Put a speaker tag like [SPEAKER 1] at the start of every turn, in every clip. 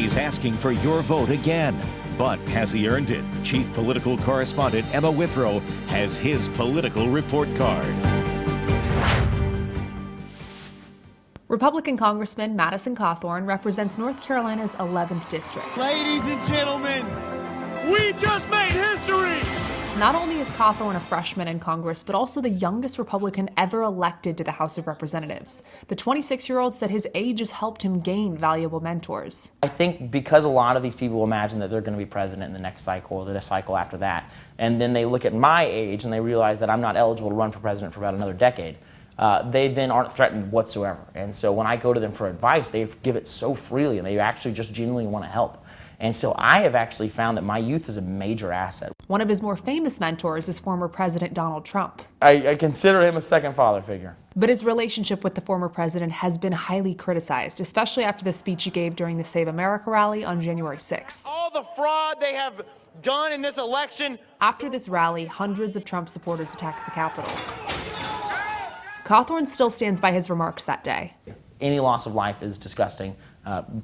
[SPEAKER 1] He's asking for your vote again. But has he earned it? Chief Political Correspondent Emma Withrow has his political report card.
[SPEAKER 2] Republican Congressman Madison Cawthorn represents North Carolina's 11th district.
[SPEAKER 3] Ladies and gentlemen, we just made history!
[SPEAKER 2] Not only is Cawthorn a freshman in Congress, but also the youngest Republican ever elected to the House of Representatives. The 26-year-old said his age has helped him gain valuable mentors.
[SPEAKER 4] I think because a lot of these people imagine that they're going to be president in the next cycle or the cycle after that, and then they look at my age and they realize that I'm not eligible to run for president for about another decade, they then aren't threatened whatsoever. And so when I go to them for advice, they give it so freely and they actually just genuinely want to help. And so I have actually found that my youth is a major asset.
[SPEAKER 2] One of his more famous mentors is former President Donald Trump.
[SPEAKER 4] I consider him a second father figure.
[SPEAKER 2] But his relationship with the former president has been highly criticized, especially after the speech he gave during the Save America rally on January 6th.
[SPEAKER 3] All the fraud they have done in this election.
[SPEAKER 2] After this rally, hundreds of Trump supporters attacked the Capitol. Cawthorn still stands by his remarks that day.
[SPEAKER 4] Any loss of life is disgusting.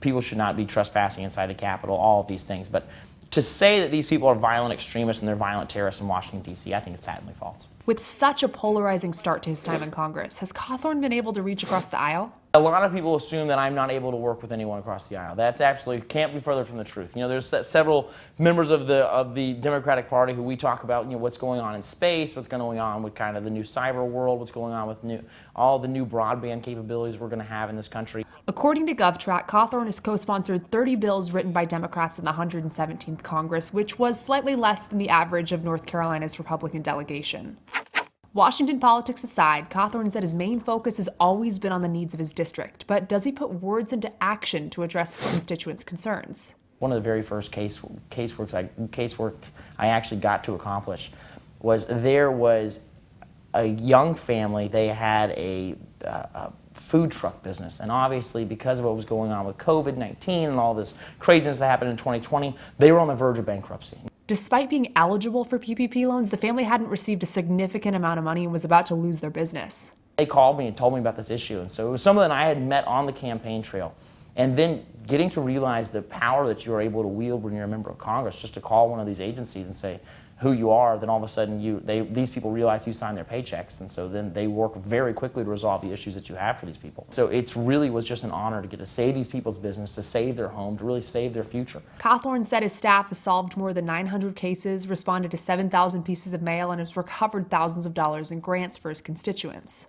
[SPEAKER 4] People should not be trespassing inside the Capitol, all of these things. But to say that these people are violent extremists and they're violent terrorists in Washington, D.C., I think is patently false.
[SPEAKER 2] With such a polarizing start to his time in Congress, has Cawthorn been able to reach across the aisle?
[SPEAKER 4] A lot of people assume that I'm not able to work with anyone across the aisle. That's absolutely can't be further from the truth. You know, there's several members of the Democratic Party who we talk about, you know, what's going on in space, what's going on with kind of the new cyber world, what's going on with all the new broadband capabilities we're going to have in this country.
[SPEAKER 2] According to GovTrack, Cawthorn has co-sponsored 30 bills written by Democrats in the 117th Congress, which was slightly less than the average of North Carolina's Republican delegation. Washington politics aside, Cawthorn said his main focus has always been on the needs of his district, but does he put words into action to address his constituents' concerns?
[SPEAKER 4] One of the very first casework I actually got to accomplish was there was a young family. They had a food truck business, and obviously because of what was going on with COVID-19 and all this craziness that happened in 2020, they were on the verge of bankruptcy.
[SPEAKER 2] Despite being eligible for PPP loans, the family hadn't received a significant amount of money and was about to lose their business.
[SPEAKER 4] They called me and told me about this issue, and so it was someone that I had met on the campaign trail. And then getting to realize the power that you're able to wield when you're a member of Congress, just to call one of these agencies and say who you are, then all of a sudden these people realize you sign their paychecks, and so then they work very quickly to resolve the issues that you have for these people. So it really was just an honor to get to save these people's business, to save their home, to really save their future.
[SPEAKER 2] Cawthorn said his staff has solved more than 900 cases, responded to 7,000 pieces of mail, and has recovered thousands of dollars in grants for his constituents.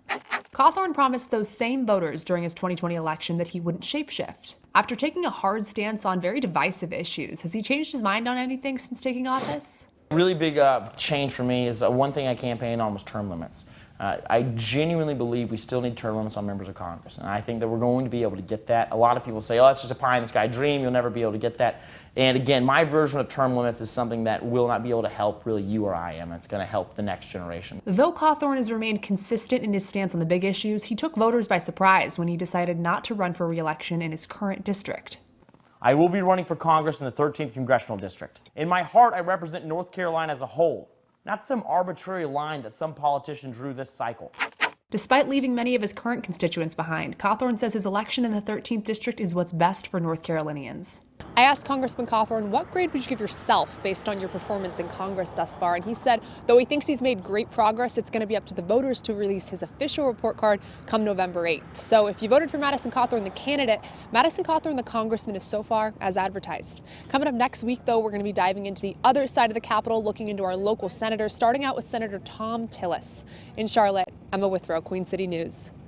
[SPEAKER 2] Cawthorn promised those same voters during his 2020 election that he wouldn't shapeshift. After taking a hard stance on very divisive issues, has he changed his mind on anything since taking office?
[SPEAKER 4] A really big change for me is one thing I campaigned on was term limits. I genuinely believe we still need term limits on members of Congress, and I think that we're going to be able to get that. A lot of people say, oh, that's just a pie-in-the-sky dream, you'll never be able to get that. And again, my version of term limits is something that will not be able to help really you or I am. It's going to help the next generation.
[SPEAKER 2] Though Cawthorn has remained consistent in his stance on the big issues, he took voters by surprise when he decided not to run for re-election in his current district.
[SPEAKER 4] I will be running for Congress in the 13th Congressional District. In my heart, I represent North Carolina as a whole, not some arbitrary line that some politician drew this cycle.
[SPEAKER 2] Despite leaving many of his current constituents behind, Cawthorn says his election in the 13th District is what's best for North Carolinians.
[SPEAKER 5] I asked Congressman Cawthorn, what grade would you give yourself based on your performance in Congress thus far? And he said, though he thinks he's made great progress, it's going to be up to the voters to release his official report card come November 8th. So if you voted for Madison Cawthorn, the candidate, Madison Cawthorn, the congressman, is so far as advertised. Coming up next week, though, we're going to be diving into the other side of the Capitol, looking into our local senators, starting out with Senator Thom Tillis. In Charlotte, Emma Withrow, Queen City News.